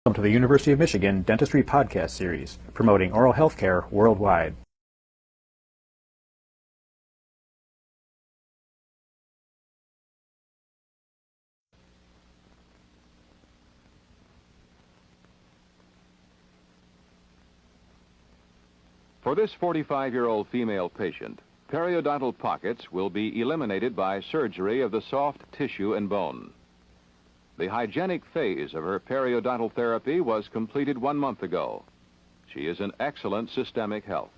Welcome to the University of Michigan Dentistry Podcast Series, promoting oral health care worldwide. For this 45-year-old female patient, periodontal pockets will be eliminated by surgery of the soft tissue and bone. The hygienic phase of her periodontal therapy was completed 1 month ago. She is in excellent systemic health.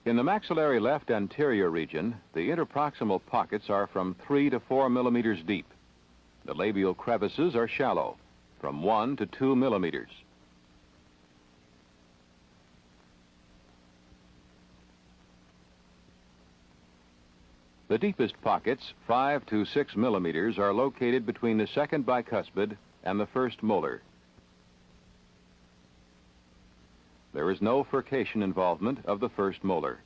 In the maxillary left anterior region, the interproximal pockets are from 3 to 4 millimeters deep. The labial crevices are shallow, from 1 to 2 millimeters. The deepest pockets, 5 to 6 millimeters, are located between the second bicuspid and the first molar. There is no furcation involvement of the first molar.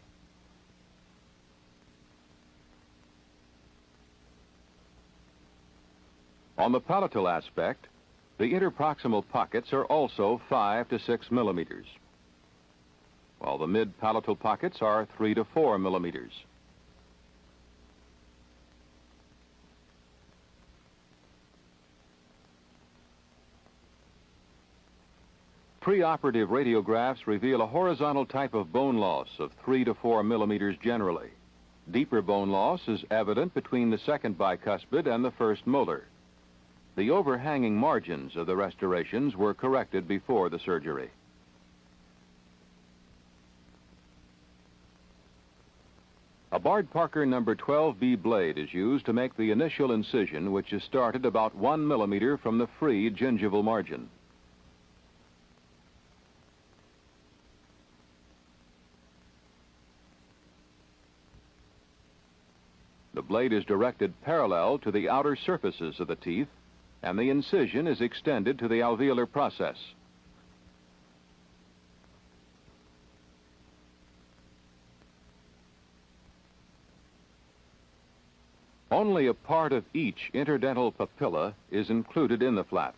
On the palatal aspect, the interproximal pockets are also 5 to 6 millimeters, while the mid-palatal pockets are 3 to 4 millimeters. Preoperative radiographs reveal a horizontal type of bone loss of 3 to 4 millimeters generally. Deeper bone loss is evident between the second bicuspid and the first molar. The overhanging margins of the restorations were corrected before the surgery. A Bard-Parker number 12B blade is used to make the initial incision, which is started about 1 millimeter from the free gingival margin. The blade is directed parallel to the outer surfaces of the teeth, and the incision is extended to the alveolar process. Only a part of each interdental papilla is included in the flap.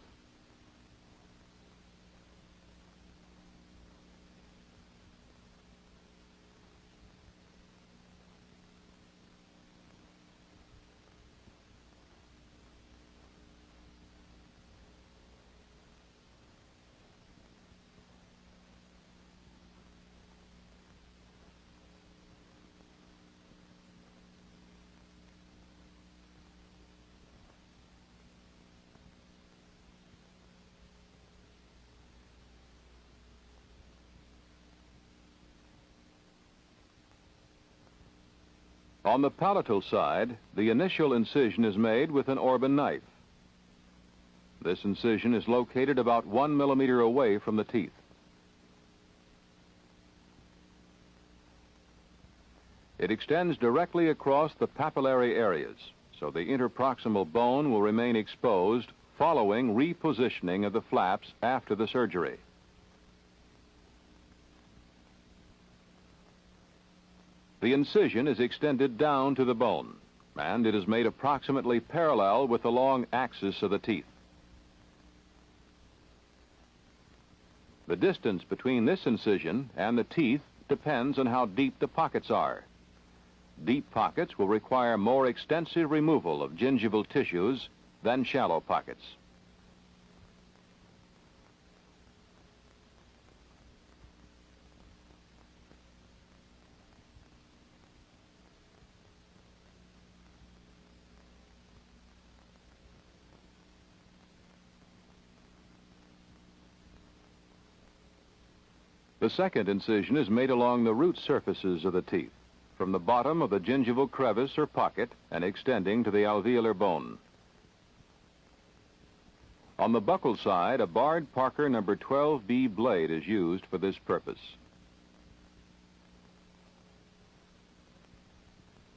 On the palatal side, the initial incision is made with an Orban knife. This incision is located about 1 millimeter away from the teeth. It extends directly across the papillary areas, so the interproximal bone will remain exposed following repositioning of the flaps after the surgery. The incision is extended down to the bone, and it is made approximately parallel with the long axis of the teeth. The distance between this incision and the teeth depends on how deep the pockets are. Deep pockets will require more extensive removal of gingival tissues than shallow pockets. The second incision is made along the root surfaces of the teeth, from the bottom of the gingival crevice or pocket and extending to the alveolar bone. On the buccal side, a Bard-Parker number 12B blade is used for this purpose.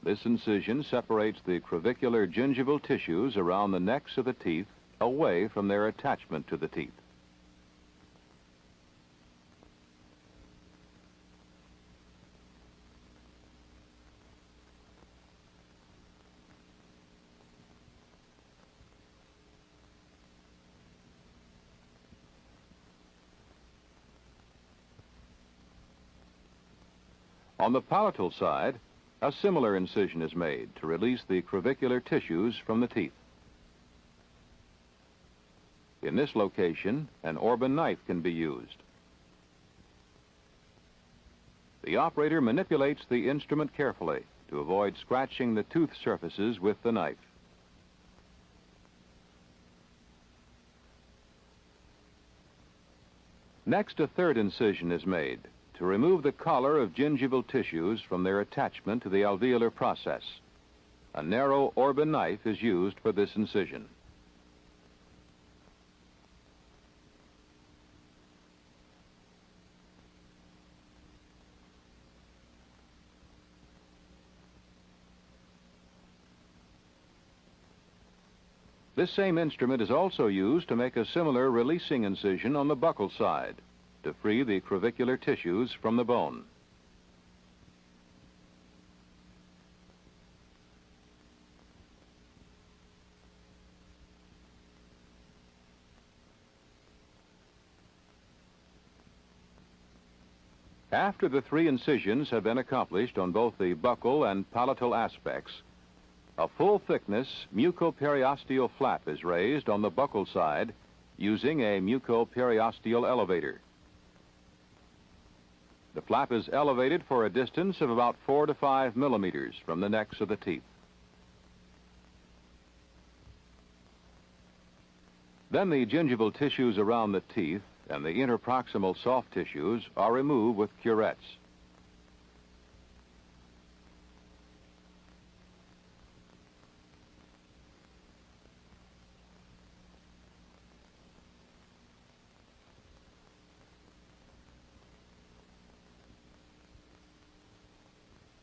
This incision separates the crevicular gingival tissues around the necks of the teeth away from their attachment to the teeth. On the palatal side, a similar incision is made to release the crevicular tissues from the teeth. In this location, an Orban knife can be used. The operator manipulates the instrument carefully to avoid scratching the tooth surfaces with the knife. Next, a third incision is made to remove the collar of gingival tissues from their attachment to the alveolar process. A narrow Orban knife is used for this incision. This same instrument is also used to make a similar releasing incision on the buccal side to free the crevicular tissues from the bone. After the three incisions have been accomplished on both the buccal and palatal aspects, a full-thickness mucoperiosteal flap is raised on the buccal side using a mucoperiosteal elevator. The flap is elevated for a distance of about 4 to 5 millimeters from the necks of the teeth. Then the gingival tissues around the teeth and the interproximal soft tissues are removed with curettes.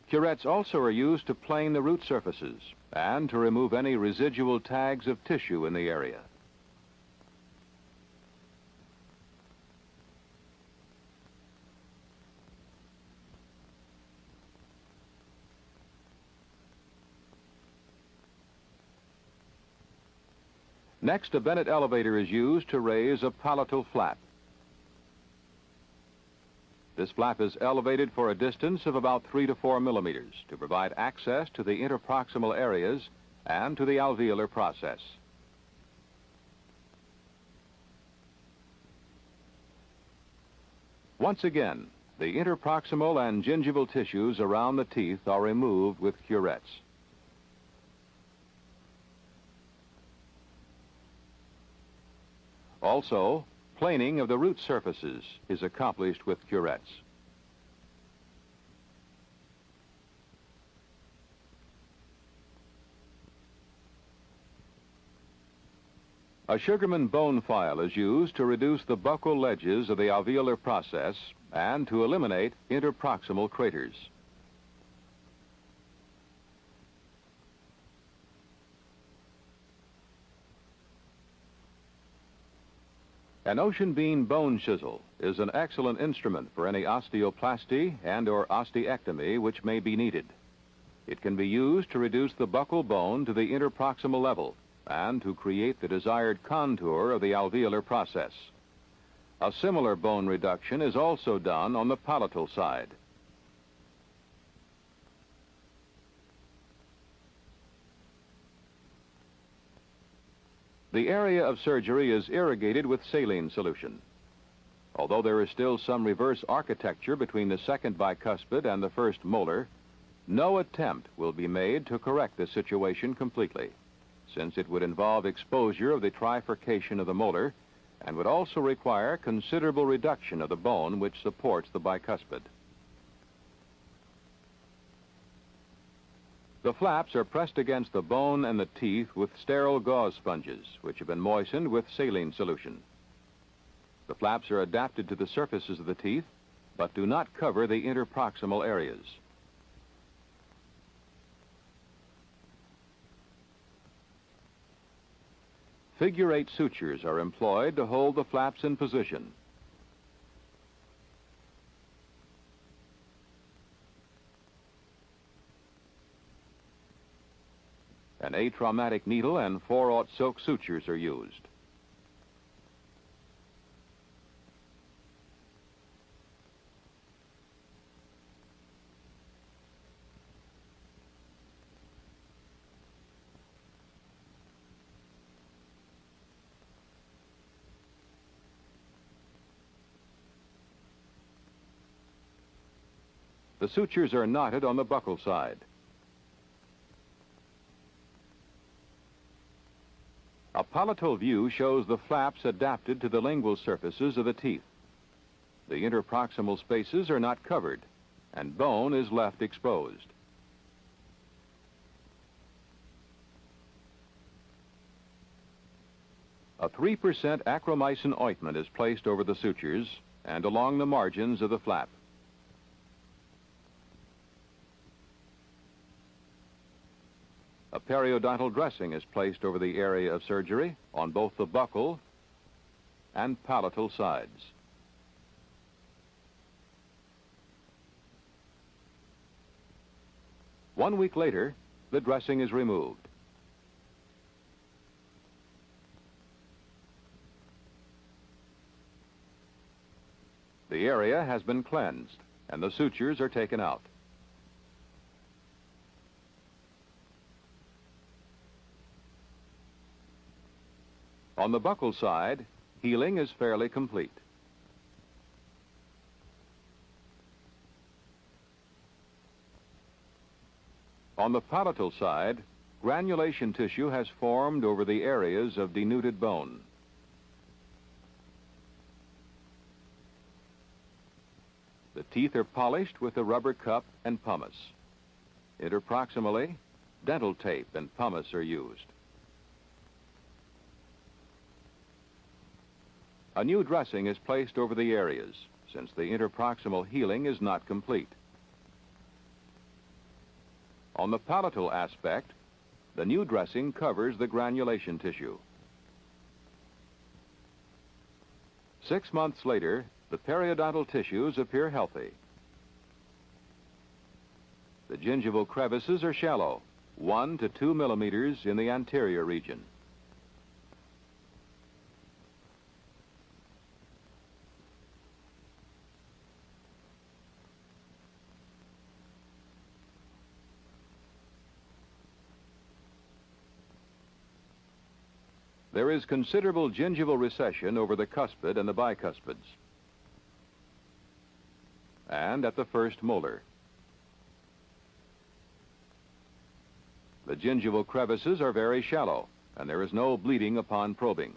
Curettes also are used to plane the root surfaces and to remove any residual tags of tissue in the area. Next, a Bennett elevator is used to raise a palatal flap. This flap is elevated for a distance of about 3 to 4 millimeters to provide access to the interproximal areas and to the alveolar process. Once again, the interproximal and gingival tissues around the teeth are removed with curettes. Also, planing of the root surfaces is accomplished with curettes. A Sugarman bone file is used to reduce the buccal ledges of the alveolar process and to eliminate interproximal craters. An ocean bean bone chisel is an excellent instrument for any osteoplasty and/or osteectomy which may be needed. It can be used to reduce the buccal bone to the interproximal level and to create the desired contour of the alveolar process. A similar bone reduction is also done on the palatal side. The area of surgery is irrigated with saline solution. Although there is still some reverse architecture between the second bicuspid and the first molar, no attempt will be made to correct the situation completely, since it would involve exposure of the trifurcation of the molar and would also require considerable reduction of the bone which supports the bicuspid. The flaps are pressed against the bone and the teeth with sterile gauze sponges, which have been moistened with saline solution. The flaps are adapted to the surfaces of the teeth, but do not cover the interproximal areas. Figure-8 sutures are employed to hold the flaps in position. An atraumatic needle and 4/0 silk sutures are used. The sutures are knotted on the buccal side. A palatal view shows the flaps adapted to the lingual surfaces of the teeth. The interproximal spaces are not covered, and bone is left exposed. A 3% acromycin ointment is placed over the sutures and along the margins of the flap. A periodontal dressing is placed over the area of surgery on both the buccal and palatal sides. One week later, the dressing is removed. The area has been cleansed, and the sutures are taken out. On the buccal side, healing is fairly complete. On the palatal side, granulation tissue has formed over the areas of denuded bone. The teeth are polished with a rubber cup and pumice. Interproximally, dental tape and pumice are used. A new dressing is placed over the areas, since the interproximal healing is not complete. On the palatal aspect, the new dressing covers the granulation tissue. 6 months later, the periodontal tissues appear healthy. The gingival crevices are shallow, 1 to 2 millimeters in the anterior region. There is considerable gingival recession over the cuspid and the bicuspids, and at the first molar. The gingival crevices are very shallow, and there is no bleeding upon probing.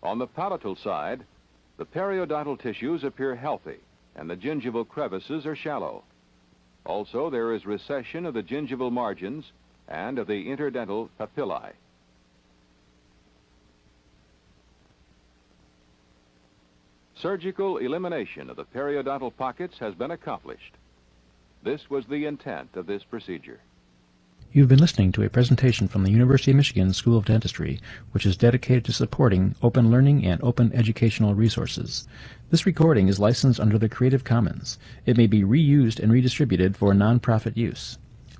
On the palatal side, the periodontal tissues appear healthy, and the gingival crevices are shallow. Also, there is recession of the gingival margins and of the interdental papillae. Surgical elimination of the periodontal pockets has been accomplished. This was the intent of this procedure. You've been listening to a presentation from the University of Michigan School of Dentistry, which is dedicated to supporting open learning and open educational resources. This recording is licensed under the Creative Commons. It may be reused and redistributed for nonprofit use.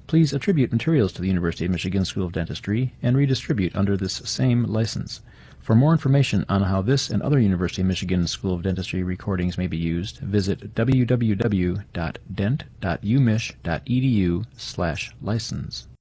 Please attribute materials to the University of Michigan School of Dentistry and redistribute under this same license. For more information on how this and other University of Michigan School of Dentistry recordings may be used, visit www.dent.umich.edu/license.